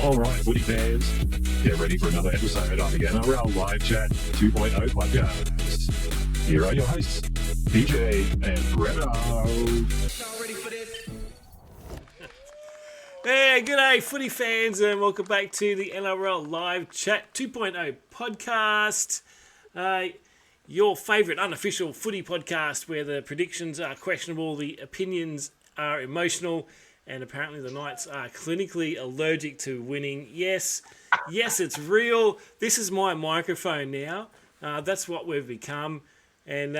All right, Footy fans, get ready for another episode of the NRL Live Chat 2.0 podcast. Here are your hosts, PJ and Breno. Hey, g'day Footy fans and welcome back to the NRL Live Chat 2.0 podcast. Your favourite unofficial footy podcast where the predictions are questionable, the opinions are emotional, and apparently the Knights are clinically allergic to winning. Yes, it's real. This is my microphone now. That's what we've become. And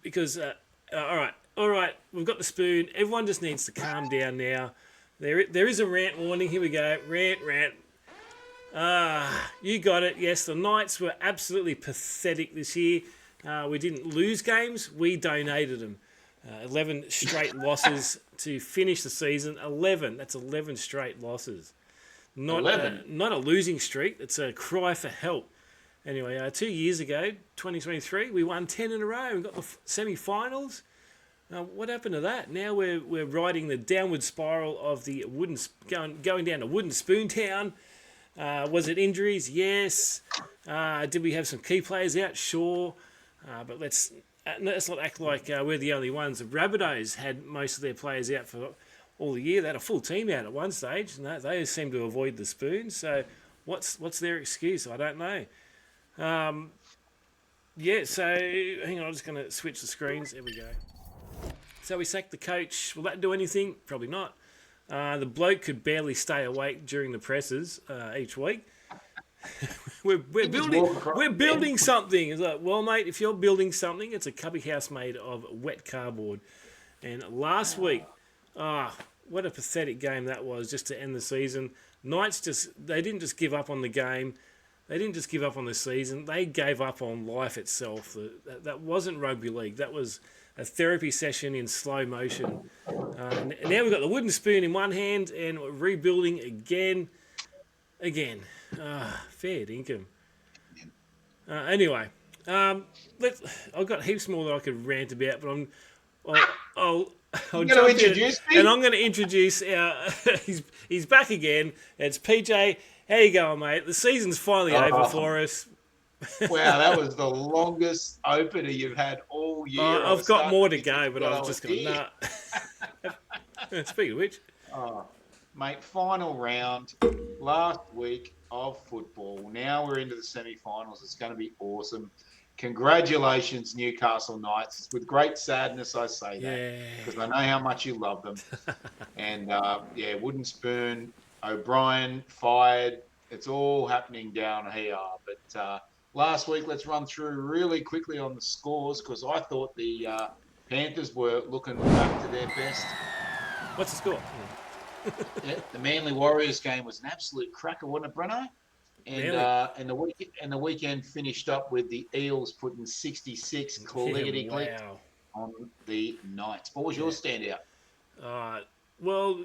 because, all right, we've got the spoon. Everyone just needs to calm down now. There is a rant warning. Here we go. Rant. You got it. Yes, the Knights were absolutely pathetic this year. We didn't lose games. We donated them. 11 straight losses to finish the season. 11. That's 11 straight losses. Not a losing streak. It's a cry for help. Anyway, 2 years ago, 2023, we won 10 in a row. We got the semi-finals. What happened to that? Now we're riding the downward spiral of the going down to Wooden Spoon Town. Was it injuries? Yes. Did we have some key players out? Sure. But let's not act like we're the only ones. The Rabbitohs had most of their players out for all the year. They had a full team out at one stage, and they seem to avoid the spoon. So what's their excuse? I don't know. So hang on, I'm just going to switch the screens. There we go. So we sacked the coach. Will that do anything? Probably not. The bloke could barely stay awake during the presses each week. we're building something. It's like, well, mate, if you're building something, it's a cubby house made of wet cardboard. And last week, what a pathetic game that was just to end the season. Knights they didn't just give up on the game. They didn't just give up on the season. They gave up on life itself. That wasn't rugby league. That was a therapy session in slow motion. And now we've got the wooden spoon in one hand and we're rebuilding again. Fair dinkum. Anyway, I've got heaps more that I could rant about, but I'll jump in, and I'm going to introduce our. He's back again. It's PJ. How you going, mate? The season's finally over for us. Wow, that was the longest opener you've had all year. I've got more to go, but I was just going to. Nah. Speaking of which. Mate, final round last week of football. Now we're into the semi-finals. It's going to be awesome. Congratulations, Newcastle Knights. It's with great sadness I say that because I know how much you love them. And, Wooden Spoon, O'Brien fired. It's all happening down here. But last week, let's run through really quickly on the scores because I thought the Panthers were looking back to their best. What's the score? The Manly Warriors game was an absolute cracker, wasn't it, Breno? And the weekend finished up with the Eels putting 66 clickety-click on the Knights. What was your standout? Well,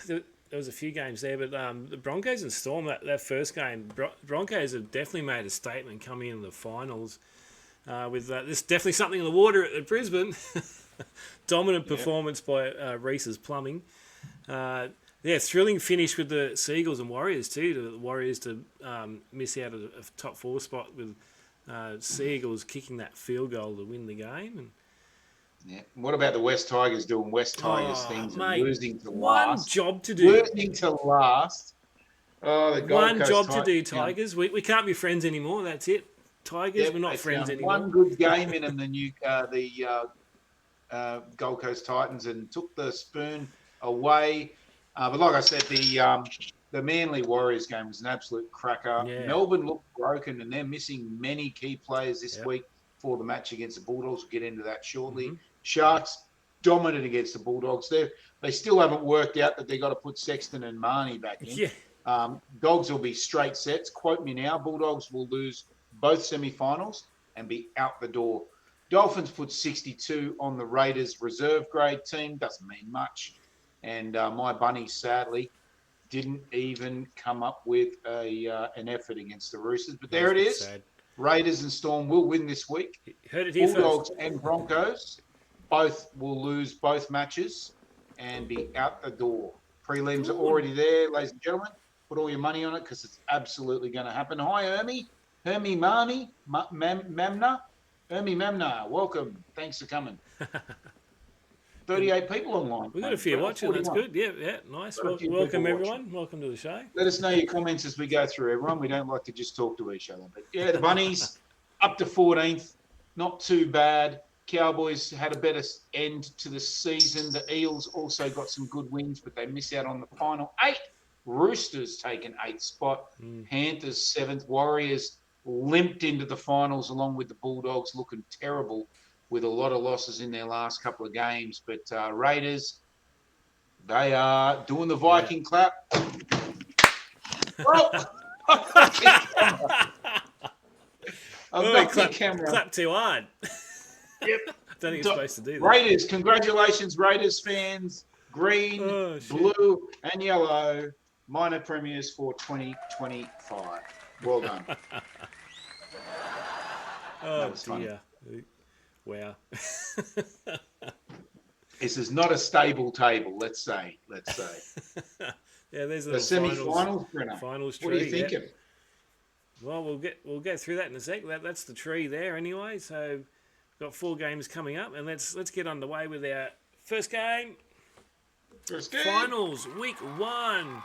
there was a few games there, but the Broncos and Storm, that first game, Broncos have definitely made a statement coming into the finals. With there's definitely something in the water at Brisbane. Dominant performance by Reese's Plumbing. Thrilling finish with the Seagulls and Warriors too. The Warriors to miss out a top four spot with Seagulls kicking that field goal to win the game. And what about the West Tigers doing West Tigers things and losing to one last? Job to do. Losing to last. Oh, the Gold one Coast job to do, Tigers. We can't be friends anymore. That's it. Tigers, we're not friends anymore. One good game in them, the Gold Coast Titans, and took the spoon away. But like I said, the Manly Warriors game was an absolute cracker. Yeah. Melbourne looked broken, and they're missing many key players this week for the match against the Bulldogs. We'll get into that shortly. Mm-hmm. Sharks dominant against the Bulldogs. They still haven't worked out that they got to put Sexton and Marnie back in. Yeah. Dogs will be straight sets. Quote me now. Bulldogs will lose both semi-finals and be out the door. Dolphins put 62 on the Raiders reserve grade team. Doesn't mean much. And my Bunnies, sadly, didn't even come up with an effort against the Roosters. But there it is. Sad. Raiders and Storm will win this week. Heard it here Bulldogs first. And Broncos both will lose both matches and be out the door. Prelims are already there, ladies and gentlemen. Put all your money on it because it's absolutely going to happen. Hi, Hermie Mamna. Hermie Mamna, welcome. Thanks for coming. 38 people online. We've got a few watching. 41. That's good. Yeah, nice. Welcome, everyone. Welcome to the show. Let us know your comments as we go through, everyone. We don't like to just talk to each other. But yeah, the Bunnies up to 14th. Not too bad. Cowboys had a better end to the season. The Eels also got some good wins, but they miss out on the final 8. Roosters taken 8th spot. Panthers 7th. Warriors limped into the finals along with the Bulldogs, looking terrible with a lot of losses in their last couple of games. But Raiders, they are doing the Viking clap. Oh! Clap too hard. Yep. Don't think you're supposed to do that. Raiders, congratulations, Raiders fans. Green, blue, and yellow. Minor premiers for 2025. Well done. Oh, dear. Wow. This is not a stable table, let's say. Yeah, there's the semi-finals, Breno. Finals tree. What are you thinking? Yeah. Well, we'll go through that in a sec. That's the tree there anyway. So we've got 4 games coming up, and let's get underway with our first game. Finals, week 1.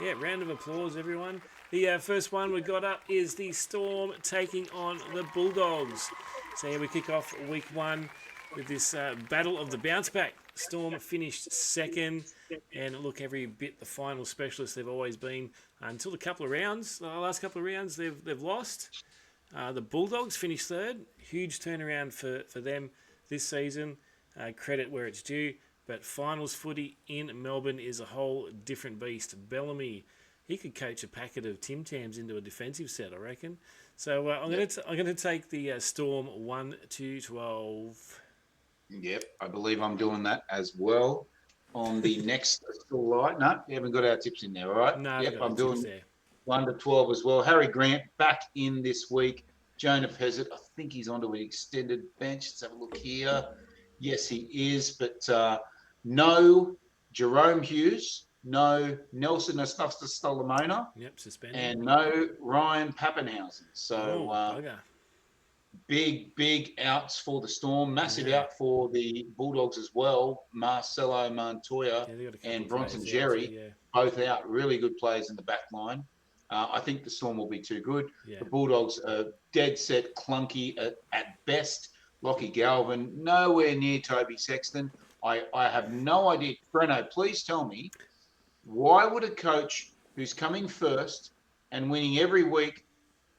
Yeah, round of applause, everyone. The first one we got up is the Storm taking on the Bulldogs. So here we kick off week 1 with this battle of the bounce back. Storm finished second, and look, every bit the final specialists they've always been until the last couple of rounds they've lost. The Bulldogs finished third. Huge turnaround for them this season. Credit where it's due. But finals footy in Melbourne is a whole different beast. Bellamy, he could coach a packet of Tim Tams into a defensive set, I reckon. So I'm going to take the Storm 1-12. Yep, I believe I'm doing that as well. On the next still light. No, you haven't got our tips in there, all right? No, yep, I'm doing 1-12 as well. Harry Grant back in this week. Jonah Pezzett, I think he's onto an extended bench. Let's have a look here. Yes, he is, but no Jerome Hughes, no Nelson Estolomona, suspended, and no Ryan Pappenhausen. So big outs for the Storm, massive out for the Bulldogs as well. Marcelo Montoya and Bronson Jerry, both out. Really good players in the back line. I think the Storm will be too good. Yeah. The Bulldogs are dead set clunky at best. Lockie Galvin, nowhere near Toby Sexton. I have no idea. Breno, please tell me, why would a coach who's coming first and winning every week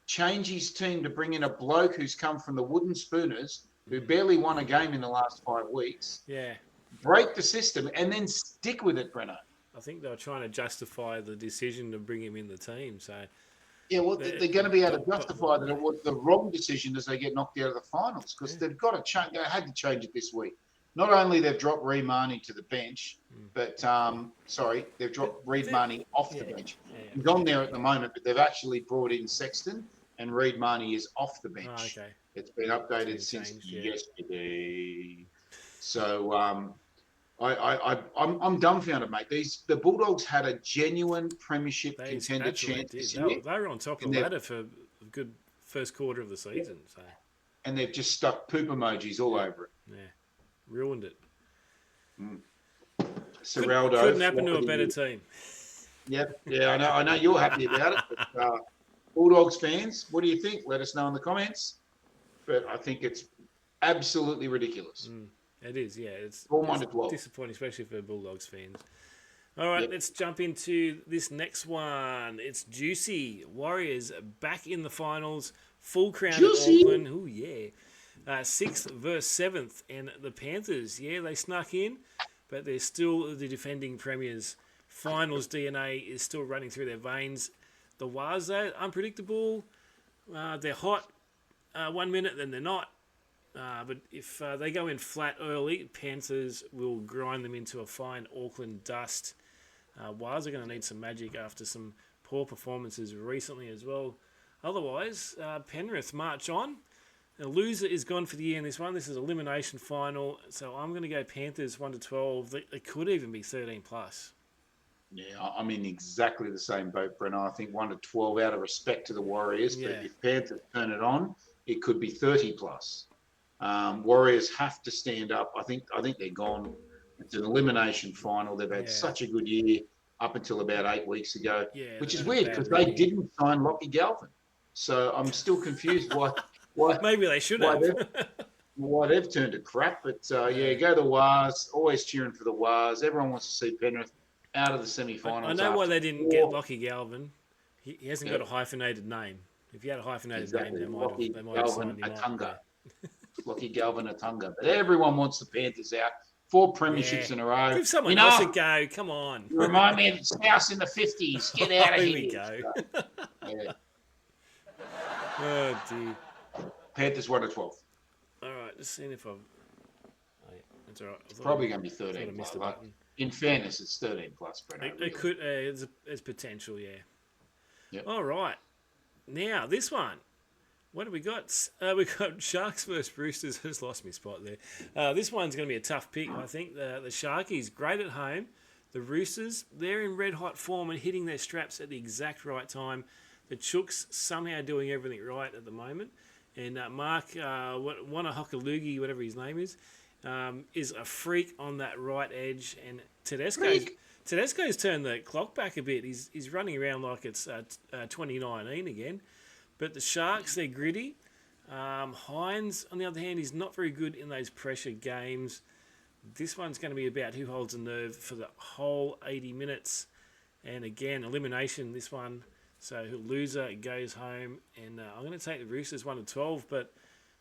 change his team to bring in a bloke who's come from the Wooden Spooners, who barely won a game in the last 5 weeks, break the system, and then stick with it, Breno? I think they were trying to justify the decision to bring him in the team, so... Yeah, well, they're going to be able to justify that it was the wrong decision as they get knocked out of the finals because they've got to change. They had to change it this week. Not only they've dropped Reid Marnie to the bench, but they've dropped Reid Marnie off the bench. He's on there at the moment, but they've actually brought in Sexton, and Reid Marnie is off the bench. Oh, okay. It's been updated since yesterday. So I'm dumbfounded, mate. The Bulldogs had a genuine premiership contender chance this year. They were on top of the ladder for a good first quarter of the season. So, and they've just stuck poop emojis all over it. Yeah, ruined it. Serraldo couldn't happen to a better team. Yep, yeah, I know you're happy about it. But, Bulldogs fans, what do you think? Let us know in the comments. But I think it's absolutely ridiculous. It is, yeah. It's disappointing, especially for Bulldogs fans. All right, let's jump into this next one. It's juicy. Warriors back in the finals. Full crown at Auckland. Oh, yeah. 6th versus 7th. And the Panthers, they snuck in, but they're still the defending premiers. Finals DNA is still running through their veins. The Waz, though, unpredictable. They're hot 1 minute, then they're not. But if they go in flat early, Panthers will grind them into a fine Auckland dust. Waz are going to need some magic after some poor performances recently as well. Otherwise, Penrith march on. The loser is gone for the year in this one. This is elimination final, so I'm going to go Panthers 1-12. They could even be 13+. Yeah, I'm in exactly the same boat, Breno. I think 1-12 out of respect to the Warriors. Yeah. But if Panthers turn it on, it could be 30 plus. Warriors have to stand up. I think they're gone. It's an elimination final. They've had such a good year up until about 8 weeks ago, which is weird because they didn't sign Lockie Galvin. So I'm still confused why Maybe they should have. why they've turned to crap. But go the Wars. Always cheering for the Wars. Everyone wants to see Penrith out of the semi-finals. I know why they didn't get Lockie Galvin. He hasn't got a hyphenated name. If he had a hyphenated name, they might have signed him up. Lockie Galvin Atunga. But everyone wants the Panthers out. 4 premierships in a row. Give someone else a go. Come on. You remind me of the Scouse in the 50s. Get out of here. Here we go. Oh, dear. Panthers 1-12. All right, just seeing if I've... Oh, yeah, that's all right. It's probably going to be 13 plus. In fairness, it's 13 plus. It could. It's potential, yeah. Yep. All right. Now, this one. What have we got? We got Sharks versus Roosters. I just lost my spot there. This one's going to be a tough pick, I think. The Sharkies, great at home. The Roosters, they're in red-hot form and hitting their straps at the exact right time. The Chooks somehow doing everything right at the moment. And Mark Wanahakalugi, whatever his name is a freak on that right edge. And Tedesco's turned the clock back a bit. He's running around like it's 2019 again. But the Sharks, they're gritty. Hines, on the other hand, is not very good in those pressure games. This one's going to be about who holds the nerve for the whole 80 minutes. And again, elimination, this one. So loser goes home. And I'm going to take the Roosters 1-12, but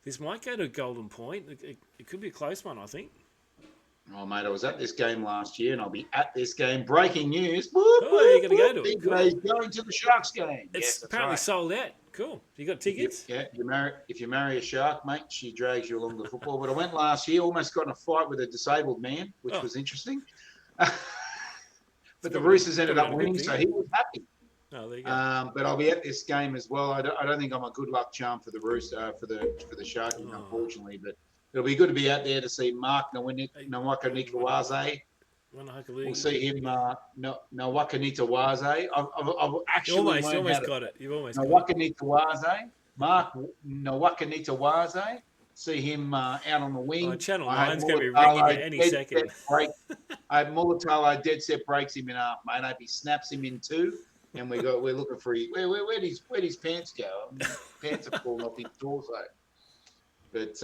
this might go to a golden point. It could be a close one, I think. Oh, mate, I was at this game last year, and I'll be at this game. Breaking news. You're going to go to it. Cool. Going to the Sharks game. It's apparently sold out. Cool. You got tickets? Yeah. If you marry a shark, mate, she drags you along the football. But I went last year, almost got in a fight with a disabled man, which was interesting. But the Roosters ended up winning, so he was happy. Oh, there you go. But I'll be at this game as well. I don't think I'm a good luck charm for the for the Sharkies, unfortunately. But it'll be good to be out there to see Mark Nawaka-Nikawaze. We'll see him, Nawaka-Nitawaze. I've actually almost got it. You've almost Nawaka-Nitawaze. Mark Nawaka-Nitawaze. See him out on the wing. Channel 9's going to be ringing you any second. Mulatalo dead set breaks him in half, mate. He snaps him in two. And we're looking for where'd his pants go? Pants are falling off his torso. But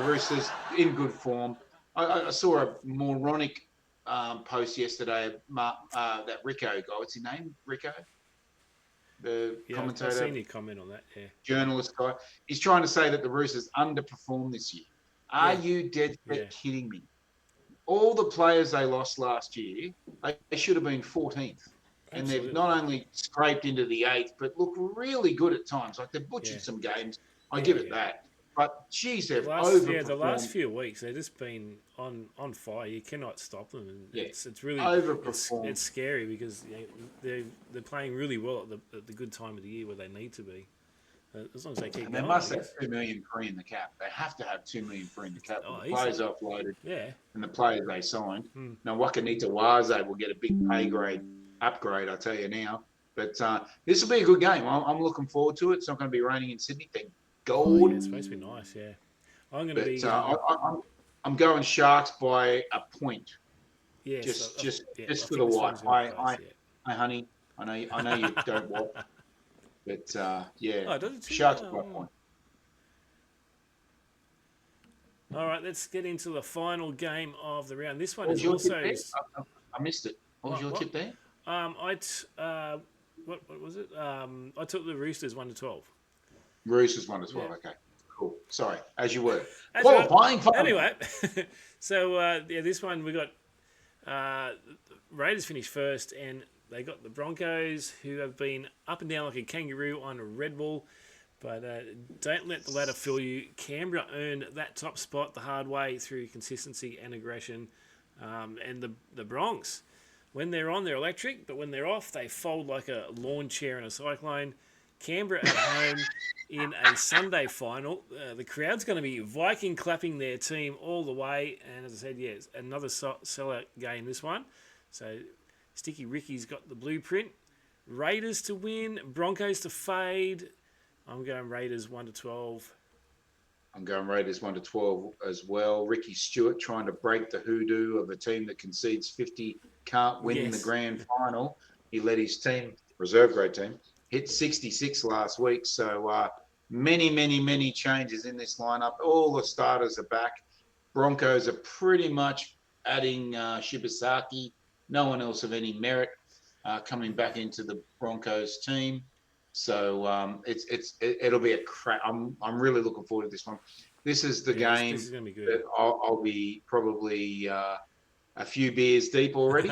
Roosters in good form. I saw a moronic post yesterday. That Rico guy, what's his name? Rico, the commentator. I've seen you comment on that. Yeah, journalist guy. He's trying to say that the Roosters underperformed this year. Are you dead set kidding me? All the players they lost last year, they should have been 14th. And they've not only scraped into the 8th, but look really good at times. Like they've butchered some games. I give it that. But geez, they've overperformed. The last few weeks they've just been on fire. You cannot stop them. And it's really overperformed. It's scary because they're playing really well at the good time of the year where they need to be. As long as they keep going. They must have $2 million free in the cap. They have to have $2 million free in the cap. The players offloaded. Yeah. And the players they signed. Now Wakanita-Waze will get a big pay grade upgrade, I tell you now. But this will be a good game. I'm looking forward to it. It's not going to be raining in Sydney. Thank God. It's supposed to be nice, yeah. I'm going to be. I'm going Sharks by a point. Yeah, just for the white. Hi, honey. I know you don't watch. But Sharks by a point. All right, let's get into the final game of the round. This one is also. I missed it. What was your tip there? What was it? I took the Roosters 1-12. Roosters 1-12. Okay, cool. Sorry, as you were qualifying. Anyway, so this one we got Raiders finished first, and they got the Broncos, who have been up and down like a kangaroo on a Red Bull. But don't let the ladder fool you. Canberra earned that top spot the hard way through consistency and aggression, and the Bronx. When they're on, they're electric, but when they're off, they fold like a lawn chair in a cyclone. Canberra at home in a Sunday final. The crowd's going to be Viking clapping their team all the way. And as I said, it's another sellout game, this one. So Sticky Ricky's got the blueprint. Raiders to win, Broncos to fade. I'm going Raiders 1-12. I'm going Raiders 1-12 as well. Ricky Stewart trying to break the hoodoo of a team that concedes 50, can't win the grand final. He led his team, reserve grade team, hit 66 last week. So many changes in this lineup. All the starters are back. Broncos are pretty much adding Shibasaki. No one else of any merit coming back into the Broncos team. So it'll be a crap. I'm really looking forward to this one. This is the game. This is gonna be good. That I'll be probably a few beers deep already.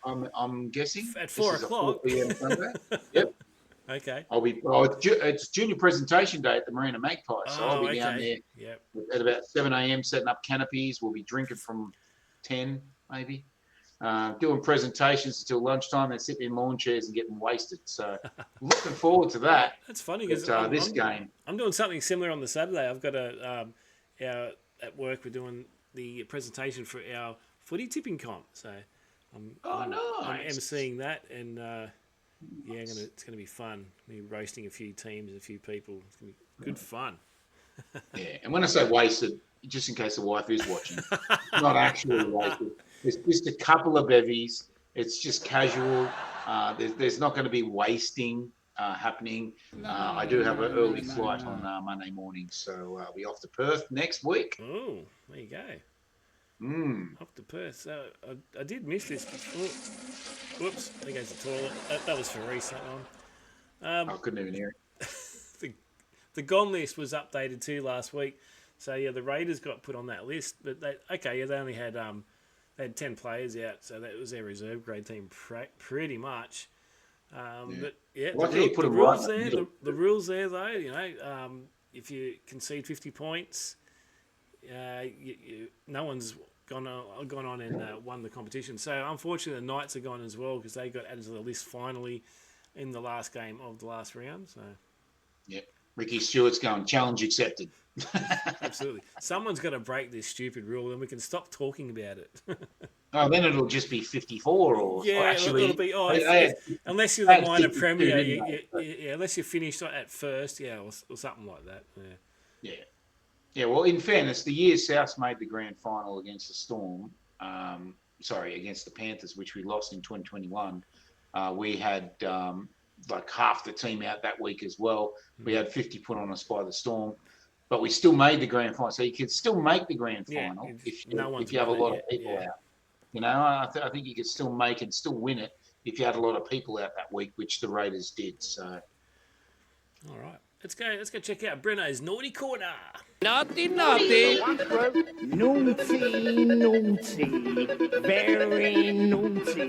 I'm guessing at 4 o'clock. 4 p.m. Sunday. Yep. Okay. It's junior presentation day at the Marina Magpie, so I'll be down there at about 7 a.m. setting up canopies. We'll be drinking from 10 maybe. Doing presentations until lunchtime, then sitting in lawn chairs and getting wasted. So looking forward to that. That's funny because game. I'm doing something similar on the Saturday. I've got at work we're doing the presentation for our footy tipping comp. So I'm emceeing that, and it's gonna be fun. We're roasting a few teams and a few people. It's gonna be good fun. Yeah, and when I say wasted, just in case the wife is watching, not actually wasted. There's just a couple of bevies. It's just casual. There's not going to be wasting happening. I do have an early flight on Monday morning, so I'll be off to Perth next week. Oh, there you go. Off to Perth. So I did miss this before. Whoops, there goes the toilet. That was for Reese, that one. I couldn't even hear it. The gone list was updated too last week. So, the Raiders got put on that list. But they only had... They had 10 players out, so that was their reserve grade team pretty much. But the rules there. The rules there, though. If you concede 50 points, no one's gone on and won the competition. So unfortunately, the Knights are gone as well because they got added to the list finally in the last game of the last round. So. Yep. Ricky Stewart's going, challenge accepted. Absolutely. Someone's got to break this stupid rule and we can stop talking about it. Then it'll just be 54 or actually... It'll be, unless you're the minor premier, unless you're finished at first, or something like that. Yeah, well, in fairness, the year South made the grand final against the Storm, against the Panthers, which we lost in 2021, we had... like half the team out that week as well. We had 50 put on us by the Storm, but we still made the grand final. So you could still make the grand final if you have a lot of people out. I think you could still make and still win it if you had a lot of people out that week, which the Raiders did. So, all right, let's go check out Breno's Naughty Corner. Naughty. Naughty, very naughty.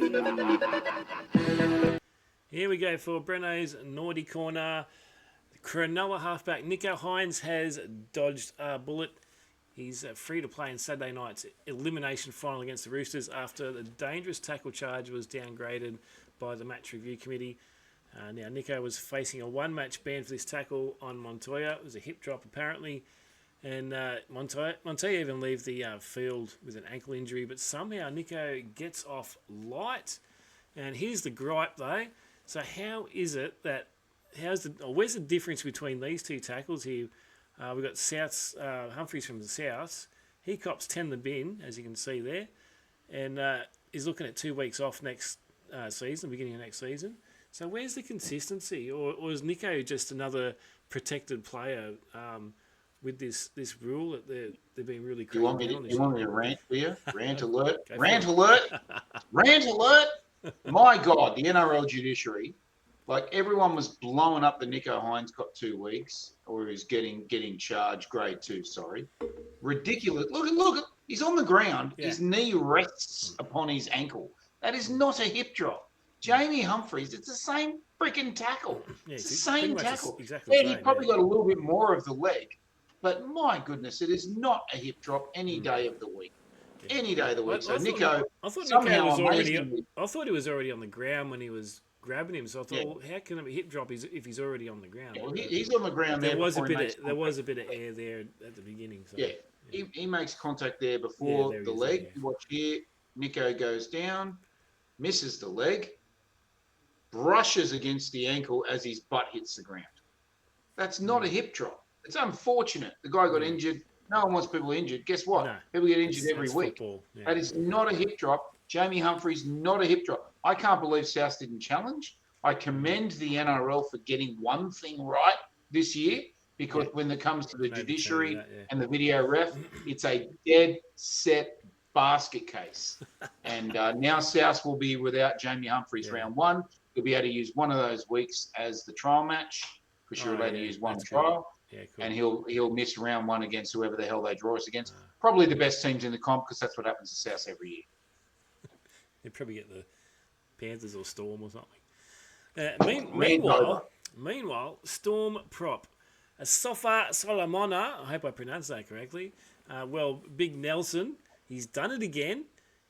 Here we go for Breno's Naughty Corner. Cronulla halfback Nicho Hynes has dodged a bullet. He's free to play in Saturday night's elimination final against the Roosters after the dangerous tackle charge was downgraded by the match review committee. Now, Nicho was facing a one-match ban for this tackle on Montoya. It was a hip drop, apparently. And Montoya even leave the field with an ankle injury, but somehow Nicho gets off light. And here's the gripe, though. So how is it that where's the difference between these two tackles here? We've got South's Humphreys from the South. He cops 10 the bin, as you can see there, and is looking at 2 weeks off next season, beginning of next season. So where's the consistency, or is Nicho just another protected player with this rule that they've been really crazy on? You want me to rant for you? Rant alert! Rant alert! Rant alert! My God, the NRL judiciary, like everyone was blowing up the Nicho Hynes got 2 weeks, or he's getting charged grade 2. Sorry, ridiculous. Look, he's on the ground. Yeah. His knee rests upon his ankle. That is not a hip drop. Jamie Humphreys, it's the same freaking tackle. Yeah, it's the same tackle. Exactly. He probably got a little bit more of the leg, but my goodness, it is not a hip drop any day of the week. Any day of the week. So Nicho, I thought Nicho was already. I thought he was already on the ground when he was grabbing him. So I thought, well, how can it be hip drop if he's already on the ground? Yeah, well, he's on the ground. There was a bit of air there at the beginning. So, he makes contact there before the leg. You watch here, Nicho goes down. misses the leg, brushes against the ankle as his butt hits the ground. That's not a hip drop. It's unfortunate. The guy got injured. No one wants people injured. Guess what? No, People get injured every it's week. football. Yeah. That is not a hip drop. Jamie Humphries, not a hip drop. I can't believe South didn't challenge. I commend the NRL for getting one thing right this year, because when it comes to the judiciary and the video ref, it's a dead set basket case. And now South will be without Jamie Humphries round one. He'll be able to use one of those weeks as the trial match, because you're allowed to use one trial. Yeah, cool. And he'll miss round one against whoever the hell they draw us against. Probably the best teams in the comp, because that's what happens to South every year. They'd probably get the Panthers or Storm or something. Meanwhile, Storm prop. Sofa Solomona, I hope I pronounced that correctly. Big Nelson, he's done it again.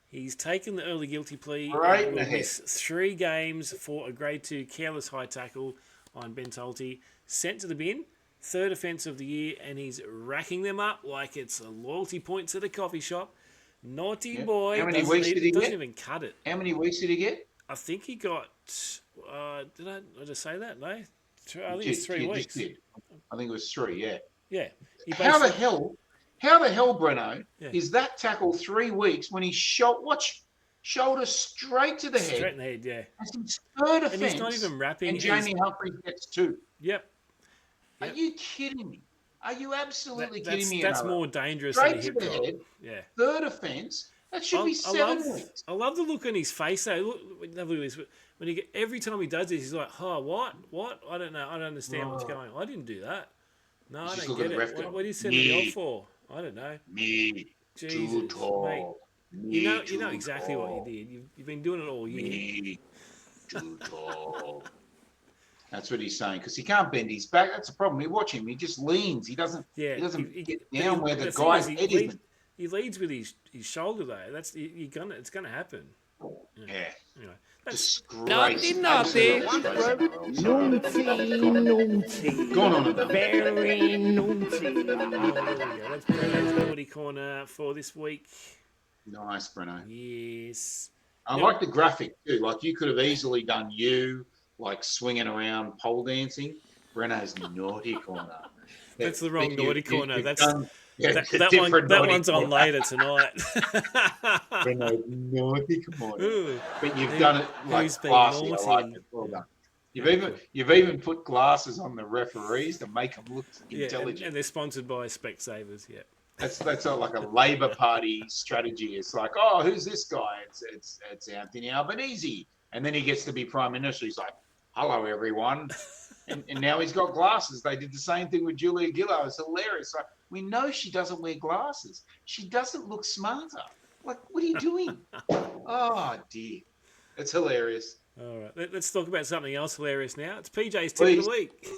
He's taken the early guilty plea. Right. Will miss 3 games for a grade 2 careless high tackle on Ben Tolte. Sent to the bin. 3rd offence of the year, and he's racking them up like it's a loyalty points at a coffee shop. Naughty boy. How many weeks did he get? Doesn't even cut it. How many weeks did he get? I think he got. Did I just say that? No, I think it's 3 weeks. I think it was 3. Yeah. Yeah. How the hell, Breno, is that tackle 3 weeks when he shoulder straight to the head? Straight in the head, yeah. That's his 3rd offence. And he's not even wrapping. And Jamie Humphries gets 2. Yep. Are you kidding me? Are you absolutely kidding me? That's more dangerous straight than a hip to the drop. head. Yeah. 3rd offence. That should be 7 weeks. I love the look on his face though. Look at this. When every time he does this, he's like, "Oh, what? I don't know. I don't understand what's going on. I didn't do that. No, I don't get it. What are you sending me off for? I don't know." Jesus, mate. You know exactly what you did. You've been doing it all year. Too tall. That's what he's saying, because he can't bend his back. That's the problem. You watch him; he just leans. He doesn't get down where the guy's head is. He leads with his shoulder though. It's gonna happen. Yeah. Anyway, naughty. Naughty. Gone on about. Very naughty. there we go. That's Breno's naughty corner for this week. Nice, Breno. Yes. I like the graphic too. Like, you could have easily done like swinging around pole dancing. Breno's naughty corner. That's the wrong naughty corner. That one's on later tonight. Breno's naughty corner. Ooh. But you've done it like classy. I like it. Well done. You've even put glasses on the referees to make them look intelligent. And they're sponsored by Specsavers. Yeah. That's not like a Labor Party strategy. It's like, oh, who's this guy? It's Anthony Albanese, and then he gets to be Prime Minister. He's like, hello everyone, and now he's got glasses. They did the same thing with Julia Gillard. It's hilarious. Like, we know she doesn't wear glasses. She doesn't look smarter. Like, what are you doing? Oh dear, it's hilarious. All right, let's talk about something else hilarious now. It's PJ's tip of the week.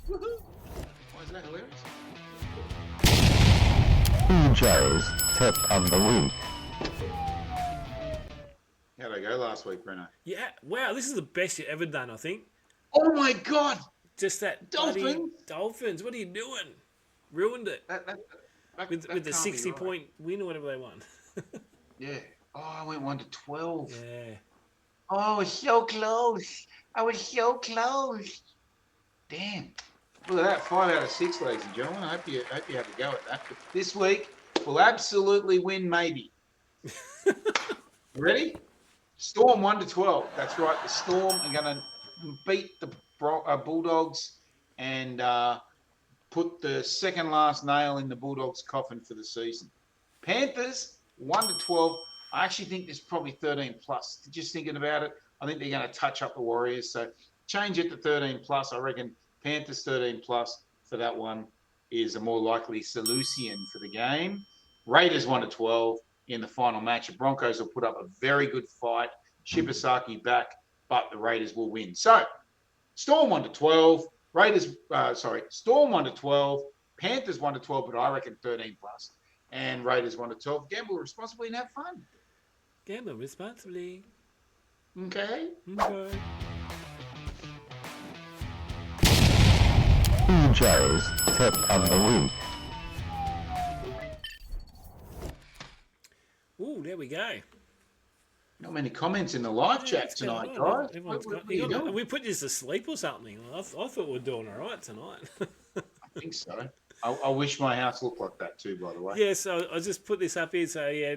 Why is that hilarious? PJ's tip of the week. How'd I go last week, Breno? Yeah, wow, this is the best you've ever done, I think. Oh my God! Just that Dolphins. What are you doing? Ruined it with the 60-point win or whatever they won. Yeah. Oh, I went 1-12. Yeah. Oh, I was so close. Damn. Look at that, 5 out of 6, ladies and gentlemen. I hope you have a go at that. But this week, we'll absolutely win, maybe. Ready? Storm 1-12. That's right. The Storm are going to beat the Bulldogs and put the second last nail in the Bulldogs' coffin for the season. Panthers 1-12. I actually think there's probably 13 plus. Just thinking about it, I think they're going to touch up the Warriors. So change it to 13 plus. I reckon Panthers 13 plus for that one is a more likely solution for the game. Raiders 1-12 in the final match. The Broncos will put up a very good fight. Shibasaki back, but the Raiders will win. So Storm 1-12. Storm 1-12. Panthers 1-12, but I reckon 13 plus. And Raiders 1-12. Gamble responsibly and have fun. Gamble responsibly. Okay. PJ's tip of the week. Ooh, there we go. Not many comments in the live chat tonight, guys. We put this to sleep or something. I thought we were doing all right tonight. I think so. I wish my house looked like that too, by the way. Yeah, so I just put this up here. So, yeah,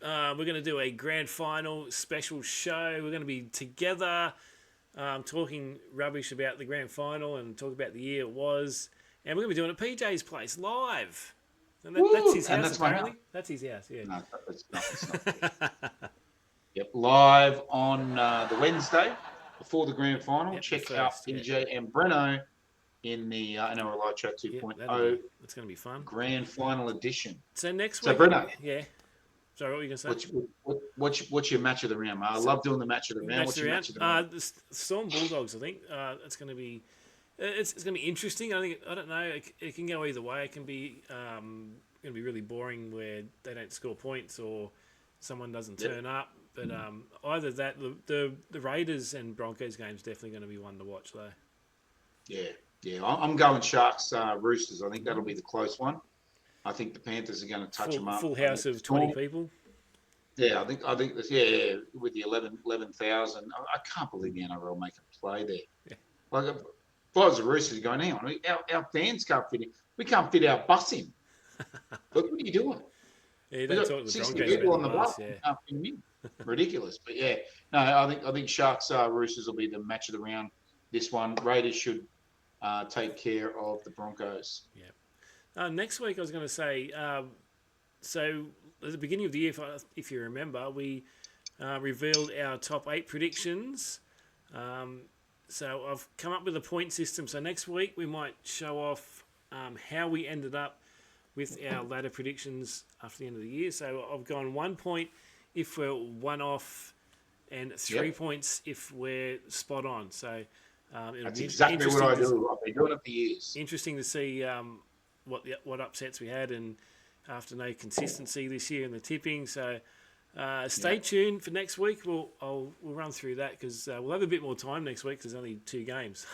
we're going to do a grand final special show. We're going to be together talking rubbish about the grand final and talk about the year it was. And we're going to be doing it at PJ's place live. And that's his house, and that's my apparently. house. That's his house, yeah. No, it's not. Yep, live on the Wednesday before the grand final. Check out PJ and Breno in the NRL Live Chat 2.0. It's going to be fun. Grand final edition. So next week, Breno, sorry, what were you going to say? What's your match of the round? I love doing the match of the round. What's your match of the round? The Storm Bulldogs, I think. It's going to be. It's going to be interesting. I don't know. It can go either way. It can be going to be really boring where they don't score points or someone doesn't turn up. But either that, the Raiders and Broncos game is definitely going to be one to watch, though. Yeah. I'm going Sharks, Roosters. I think that'll be the close one. I think the Panthers are going to touch them up. Full house of 20 people. Yeah, I think with the 11,000. I can't believe the NRL make them play there. Yeah. Like, if I was a Roosters going, hang on, our fans can't fit in. We can't fit our bus in. Look, what are you doing? Yeah, you don't talk to the 60 Broncos people about on the bus. yeah. Can't fit them in. Ridiculous. But yeah, no, I think Sharks, Roosters will be the match of the round. This one, Raiders should take care of the Broncos. Yeah. Next week, I was going to say, so at the beginning of the year, if you remember, we revealed our top 8 predictions. So I've come up with a point system. So next week, we might show off how we ended up with our ladder predictions after the end of the year. So I've gone 1 point if we're one off and 3 points if we're spot on. So that's exactly what I do. I've been doing it for years. Interesting to see what upsets we had, and after no consistency this year in the tipping. So stay tuned for next week. We'll run through that because we'll have a bit more time next week. There's only 2 games.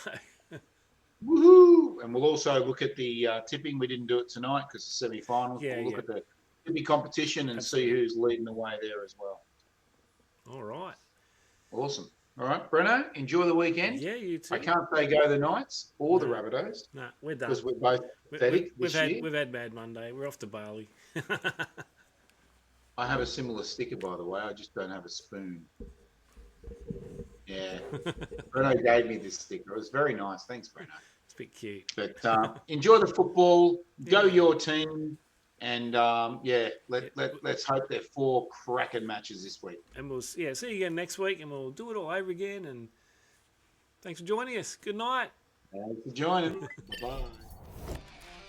Woohoo! And we'll also look at the tipping. We didn't do it tonight because the semi-finals. We'll look at the tipping competition and see who's leading the way there as well. All right. Awesome. All right, Breno, enjoy the weekend. Yeah, you too. I can't say go the Knights or the Rabbitohs. No, we're done. Because we're both pathetic this year. We've had bad Monday. We're off to Bali. I have a similar sticker, by the way. I just don't have a spoon. Yeah. Breno gave me this sticker. It was very nice. Thanks, Breno. It's a bit cute. But enjoy the football. Go your team. And, let's hope there are 4 cracking matches this week. And we'll see you again next week, and we'll do it all over again. And thanks for joining us. Good night. Thanks for joining. Bye.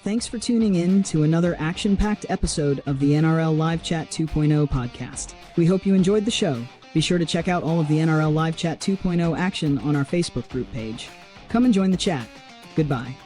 Thanks for tuning in to another action-packed episode of the NRL Live Chat 2.0 podcast. We hope you enjoyed the show. Be sure to check out all of the NRL Live Chat 2.0 action on our Facebook group page. Come and join the chat. Goodbye.